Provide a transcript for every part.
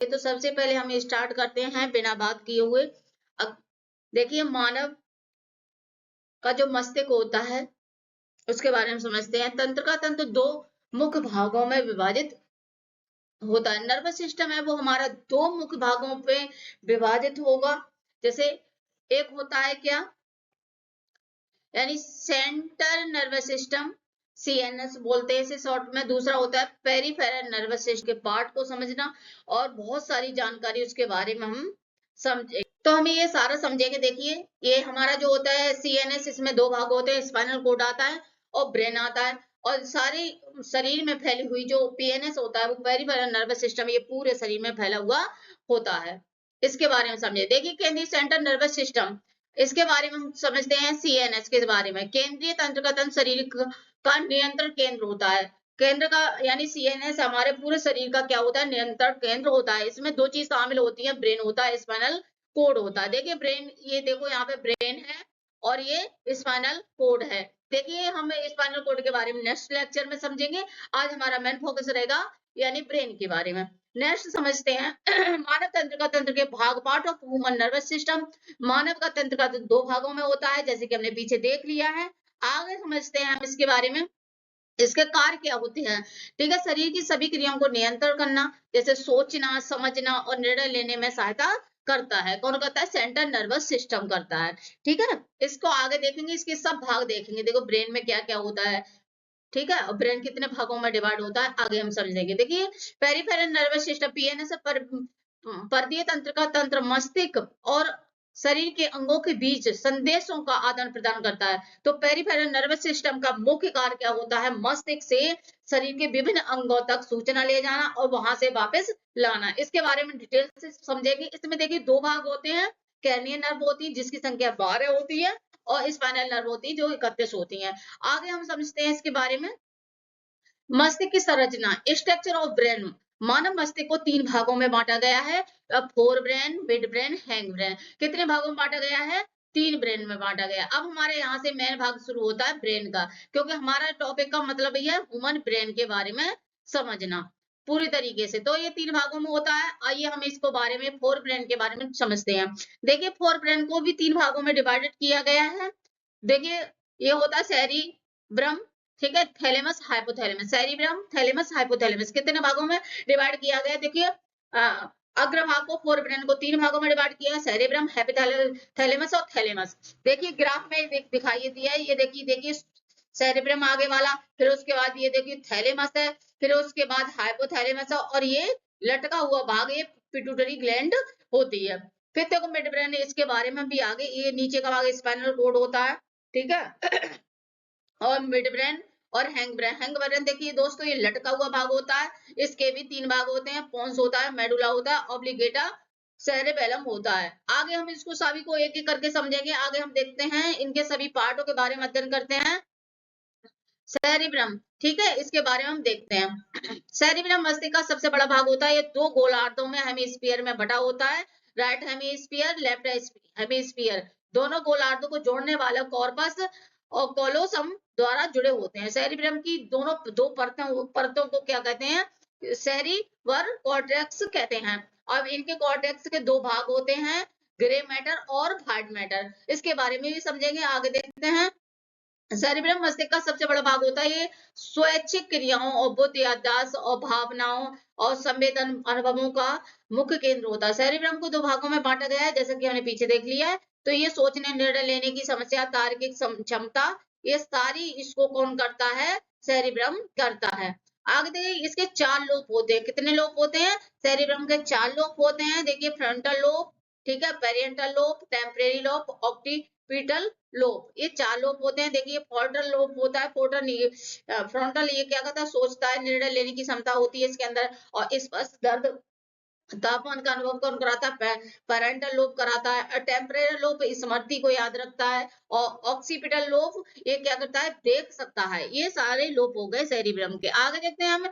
तो सबसे पहले हम स्टार्ट करते हैं बिना बात किए हुए। अब देखिए, मानव का जो मस्तिष्क होता है उसके बारे में समझते हैं। तंत्र का तंत्र दो मुख्य भागों में विभाजित होता है। नर्वस सिस्टम है वो हमारा दो मुख्य भागों पे विभाजित होगा। जैसे एक होता है क्या, यानी सेंट्रल नर्वस सिस्टम, सीएनएस बोलते हैं इसे शॉर्ट में। दूसरा होता है पेरिफेरल नर्वस सिस्टम के पार्ट को समझना, और बहुत सारी जानकारी उसके बारे में हम समझे तो हमें ये सारा समझेंगे। देखिए, ये हमारा जो होता है सीएनएस, इसमें दो भाग होते हैं, स्पाइनल कोड आता है और ब्रेन आता है। और सारे शरीर में फैली हुई जो पीएनएस होता है वो पेरिफेरल नर्वस सिस्टम, ये पूरे शरीर में फैला हुआ होता है। इसके बारे में समझे। देखिए, केंद्रीय सेंट्रल नर्वस सिस्टम, इसके बारे में हम समझते हैं। सीएनएस के बारे में, केंद्रीय तंत्र का तंत्र शरीर का नियंत्रण केंद्र होता है। केंद्र का यानी सीएनएस हमारे पूरे शरीर का क्या होता है, नियंत्रण केंद्र होता है। इसमें दो चीज शामिल होती है, ब्रेन होता है, स्पाइनल कोड होता है। देखिए ब्रेन, ये देखो यहाँ पे ब्रेन है और ये स्पाइनल कोड है। देखिए, हम स्पाइनल कोड के बारे में नेक्स्ट लेक्चर में समझेंगे। आज हमारा मेन फोकस रहेगा यानी ब्रेन के बारे में। नेक्स्ट समझते हैं मानव तंत्र का तंत्र के भाग, part of human nervous system. मानव का तंत्र का दो भागों में होता है, जैसे कि हमने पीछे देख लिया है। आगे समझते हैं हम इसके बारे में, इसके कार्य क्या होते हैं। ठीक है, शरीर की सभी क्रियाओं को नियंत्रण करना, जैसे सोचना, समझना और निर्णय लेने में सहायता करता है। कौन करता है, सेंट्रल नर्वस सिस्टम करता है। ठीक है, इसको आगे देखेंगे, इसके सब भाग देखेंगे। देखो ब्रेन में क्या क्या होता है, ठीक है, और ब्रेन कितने भागों में डिवाइड होता है, आगे हम समझेंगे। देखिए, पेरिफेरल नर्वस सिस्टम पीएनएस परदीय तंत्र का तंत्र मस्तिष्क और शरीर के अंगों के बीच संदेशों का आदान प्रदान करता है। तो पेरिफेरल नर्वस सिस्टम का मुख्य कार्य क्या होता है, मस्तिष्क से शरीर के विभिन्न अंगों तक सूचना ले जाना और वहां से वापस लाना। इसके बारे में डिटेल से समझेंगे। इसमें देखिए दो भाग होते हैं, कैर्नियल नर्व होती है जिसकी संख्या 12 होती है, और स्पाइनल नर्व होती है जो 31 होती है। आगे हम समझते हैं इसके बारे में। मस्तिष्क की संरचना, स्ट्रक्चर ऑफ ब्रेन। मानव मस्तिष्क को तीन भागों में बांटा गया है, fore brain, mid brain, hang brain. कितने भागों में बांटा गया है, तीन ब्रेन में बांटा गया। अब हमारे यहाँ से मेन भाग शुरू होता है ब्रेन का, क्योंकि हमारा टॉपिक का मतलब यह है ह्यूमन ब्रेन के बारे में समझना पूरी तरीके से। तो ये तीन भागों में होता है। आइए हम इसको बारे में, फोर ब्रेन के बारे में समझते हैं। देखिए, फोर ब्रेन को भी तीन भागों में डिवाइडेड किया गया है। देखिए, ये होता है सेरिब्रम, ठीक है, thalamus, hypothalamus. Cerebrum, thalamus, hypothalamus कितने भागों में डिवाइड किया गया। देखिए, अग्रभाग को, फोर ब्रेन को तीन भागों में डिवाइड किया है, सेरिब्रम, हाइपोथैलेमस और थैलेमस। देखिए ग्राफ में दिखाई दिया है, ये देखिए, देखिए सेरिब्रम आगे वाला, फिर उसके बाद ये देखिए थैलेमस है, फिर उसके बाद हाइपोथैलेमस है, और ये लटका हुआ भाग ये पिट्यूटरी ग्लैंड होती है। फिर देखो मिड ब्रेन, इसके बारे में भी आगे, ये नीचे का भाग स्पाइनल कोड होता है, ठीक है और मिड ब्रेन और हैंग ब्रेन। हैंग ब्रेन देखिए दोस्तों, ये लटका हुआ भाग होता है, इसके भी तीन भाग होते हैं, पोन्स होता है, मेडुला होता है, ऑब्लिगेटा, सेरेबेलम होता है। आगे हम इसको सभी को एक एक करके समझेंगे। आगे हम देखते हैं इनके सभी पार्टों के बारे में अध्ययन करते हैं। सेरिब्रम, ठीक है, इसके बारे में हम देखते हैं। सेरिब्रम मस्तिष्क का सबसे बड़ा भाग होता है, ये दो गोलार्धों में हेमिस्फीयर में बटा होता है, राइट हेमिस्फीयर, लेफ्ट हेमिस्फीयर। दोनों गोलार्धों को जोड़ने वाला कॉर्पस और कोलोसम द्वारा जुड़े होते हैं। सेरिब्रम की दोनों दो परतों को क्या कहते हैं, सेरिवर कॉर्टेक्स कहते हैं। अब इनके कॉर्टेक्स के दो भाग होते हैं, ग्रे मैटर और व्हाइट मैटर। इसके बारे में भी समझेंगे, आगे देखते हैं। सेरिब्रम मस्तिष्क का सबसे बड़ा भाग होता है, ये स्वैच्छिक क्रियाओं और बुद्धि, याददाश्त और भावनाओं और संवेदन अनुभवों का मुख्य केंद्र होता है। सेरिब्रम को दो भागों में बांटा गया है, जैसा कि हमने पीछे देख लिया है। तो ये सोचने, निर्णय लेने की समस्या, तार्किक क्षमता, ये सारी इसको कौन करता है, सेरिब्रम करता है। आगे देखिए, इसके चार लोब होते हैं। कितने लोब होते हैं, सेरिब्रम के चार लोब होते हैं। देखिए, फ्रंटल लोब, ठीक है, parietal lobe, temporary lobe, occipital lobe, ये चार लोब होते हैं। देखिए, फ्रंटल लोब होता है, फ्रंटल ये क्या करता है, सोचता है, निर्णय लेने की क्षमता होती है इसके अंदर, और स्पर्श, दर्द, तापमान का अनुभव कौन कराता है, पेरेंटल लोब कराता है। टेम्परेरी लोब स्मृति को याद रखता है, और ऑक्सीपिटल लोब ये क्या करता है, देख सकता है। ये सारे लोब हो गए सेरिब्रम के। आगे देखते हैं हम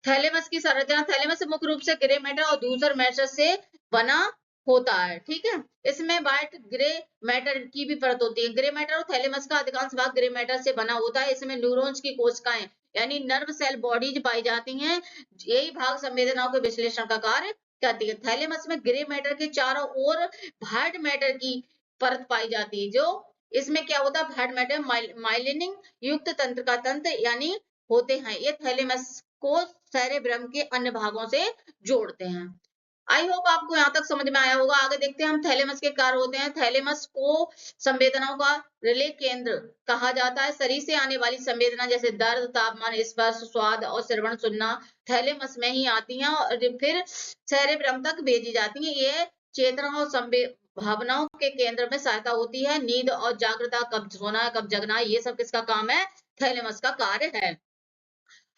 थैलेमस की संरचना। थैलेमस मुख्य रूप से ग्रे मैटर और धूसर मैटर से बना होता है, ठीक है। इसमें व्हाइट ग्रे मैटर की भी परत होती है। ग्रे मैटर और थैलेमस का अधिकांश भाग ग्रे मैटर से बना होता है। इसमें न्यूरॉन्स की कोशिकाएं यानी नर्व सेल बॉडीज पाई जाती हैं। यही भाग संवेदनाओं के विश्लेषण का कार्य करती है। थैलेमस में ग्रे मैटर के चारों ओर व्हाइट मैटर की परत पाई जाती है, जो इसमें क्या होता है, व्हाइट मैटर माइलिनिंग युक्त तंत्र का तंत्र यानी होते हैं। ये थैलेमस को सेरेब्रम के अन्य भागों से जोड़ते हैं। आई होप आपको यहाँ तक समझ में आया होगा। आगे देखते हैं हम थैलेमस के कार्य होते हैं। थैलेमस को संवेदनाओं का रिले केंद्र कहा जाता है। शरीर से आने वाली संवेदना जैसे दर्द, तापमान, स्पर्श, स्वाद और श्रवण सुनना थैलेमस में ही आती हैं और फिर सेरेब्रम तक भेजी जाती हैं। ये चेतना और भावनाओं के केंद्र में सहायता होती है। नींद और जागृता, कब सोना कब जगना, ये सब किसका काम है, थैलेमस का कार्य है।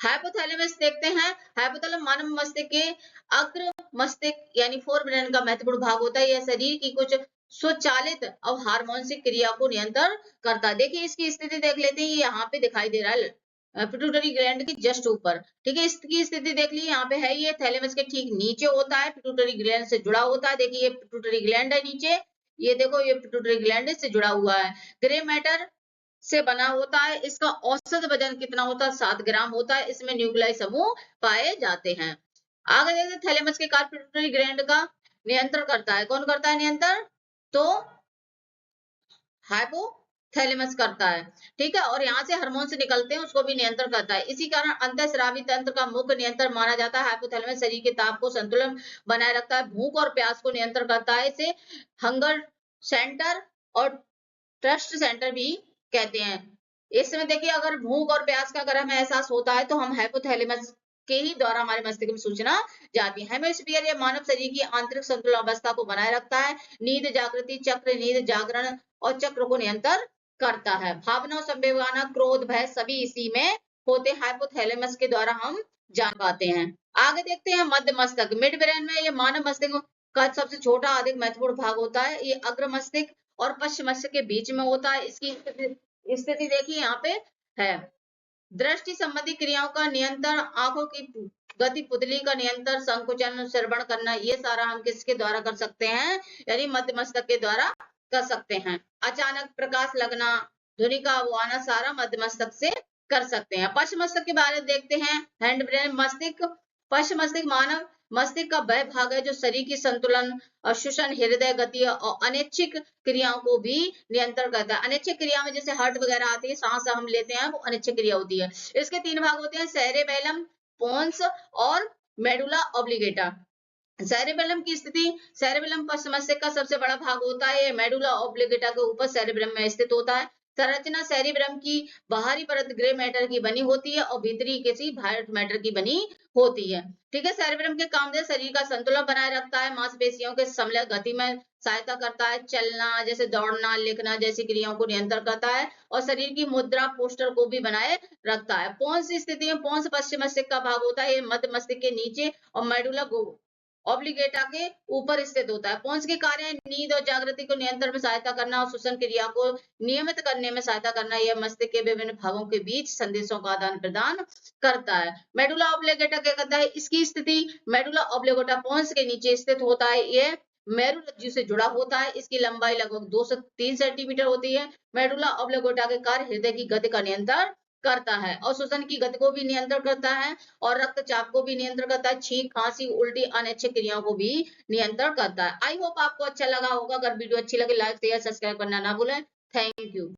हाइपोथैलेमस देखते हैं। हाइपोथैलेमस मानव मस्तिष्क के अग्र मस्तिष्क यानी फोरब्रेन का महत्वपूर्ण भाग होता है। यह शरीर की कुछ स्वचालित और हार्मोनिक क्रिया को नियंत्रण करता है। देखिए इसकी स्थिति देख लेते हैं, यहाँ पे दिखाई दे रहा है पिट्यूटरी ग्लैंड की जस्ट ऊपर, ठीक है। इसकी स्थिति देख ली, यहाँ पे है, ये थैलेमस के ठीक नीचे होता है, पिट्यूटरी ग्लैंड से जुड़ा होता है। देखिए ये पिट्यूटरी ग्लैंड है नीचे, ये देखो ये पिट्यूटरी ग्लैंड से जुड़ा हुआ है। ग्रे मैटर से बना होता है। इसका औसत वजन कितना होता है, 7 ग्राम होता है। इसमें न्यूक्लियाई समूह पाए जाते हैं। आगे देखते हैं थैलेमस के कार्य पिट्यूटरी ग्लैंड का नियंत्रण करता है। कौन करता है नियंत्रण, तो हाइपोथैलेमस करता है, ठीक है। और यहाँ से हार्मोन निकलते हैं, उसको भी नियंत्रण करता है। इसी कारण अंतःस्रावी तंत्र का मुख्य नियंत्रण माना जाता है। हाइपोथैलेमस शरीर के ताप को संतुलन बनाए रखता है, भूख और प्यास को नियंत्रण करता है। इसे हंगर सेंटर और ट्रस्ट सेंटर भी कहते हैं। इसमें देखिए अगर भूख और प्यास का अगर हमें एहसास होता है तो हम हाइपोथैलेमस के ही द्वारा हमारे मस्तिष्क में सूचना जाती है। हेमिस्फीयर ये मानव शरीर की आंतरिक संतुलन अवस्था को बनाए रखता है। नींद जागृति चक्र, नींद जागरण और चक्र को नियंत्रण करता है। भावना, संवेदना, क्रोध, भय सभी इसी में होते हाइपोथैलेमस के द्वारा हम जान पाते हैं। आगे देखते हैं मध्य मस्तक। मिड ब्रेन में ये मानव मस्तिष्क का सबसे छोटा अधिक महत्वपूर्ण भाग होता है। ये अग्र मस्तिष्क और पश्चिम मस्तिष्क के बीच में होता है। इसकी स्थिति देखिए यहाँ पे है। दृष्टि संबंधी क्रियाओं का नियंत्रण, आंखों की गति, पुतली का नियंत्रण, संकुचन, श्रवण करना, ये सारा हम किसके द्वारा कर सकते हैं, यानी मध्य मस्तक के द्वारा कर सकते हैं। अचानक प्रकाश लगना, ध्वनि का वो आना, सारा मध्य मस्तक से कर सकते हैं। पश्चिम मस्तक के बारे में देखते हैं। हैंड ब्रेन मस्तिष्क। पश्चिम मस्तिष्क मानव मस्तिष्क का वह भाग है जो शरीर की संतुलन, श्वसन, हृदय गति और अनैच्छिक क्रियाओं को भी नियंत्रण करता है। अनैच्छिक क्रिया में जैसे हार्ट वगैरह आती है, सांस हम लेते हैं, वो अनैच्छिक क्रिया होती है। इसके 3 भाग होते हैं, सेरेबेलम, पोन्स और मेडुला ऑब्लिगेटा। सेरेबेलम की स्थिति, सेरेबेलम पश्चिम मस्तिष्क का सबसे बड़ा भाग होता है। मेडुला ऑब्लिगेटा के ऊपर सेरेबेलम में स्थित होता है। संरचना सेरेबेलम की बाहरी परत ग्रे मैटर की बनी होती है और भीतरी किसी व्हाइट मैटर की बनी होती है, ठीक है। सेरेबेलम के काम से शरीर का संतुलन बनाए रखता है, मांसपेशियों के समलय गति में सहायता करता है, चलना जैसे दौड़ना, लिखना जैसी क्रियाओं को नियंत्रण करता है और शरीर की मुद्रा, पोस्टर को भी बनाए रखता है। पोन्स स्थिति में, पोन्स पश्चिम मस्तिष्क का भाग होता है। ये मध्य मस्तिष्क के नीचे और मेडुला ऑब्लिगेटा के ऊपर स्थित होता है। पोन्स के कार्य नींद और जागृति को नियंत्रण में सहायता करना और श्वसन क्रिया को नियमित करने में सहायता करना। यह मस्तिष्क के विभिन्न भागों के बीच संदेशों का आदान प्रदान करता है। मेडुला ऑब्लिगेटा क्या करता है, इसकी स्थिति, मेडुला ऑब्लिगेटा पोन्स के नीचे स्थित होता है। यह मेरुरज्जु से जुड़ा होता है। इसकी लंबाई लगभग 2 से 3 सेंटीमीटर होती है। मेडुला ऑब्लिगेटा के कार्य हृदय की गति का नियंत्रण करता है और श्वसन की गति को भी नियंत्रण करता है और रक्तचाप को भी नियंत्रण करता है। छींक, खांसी, उल्टी, अनैच्छिक क्रियाओं को भी नियंत्रण करता है। आई होप आपको अच्छा लगा होगा। अगर वीडियो अच्छी लगे लाइक शेयर सब्सक्राइब करना ना भूलें। Thank you.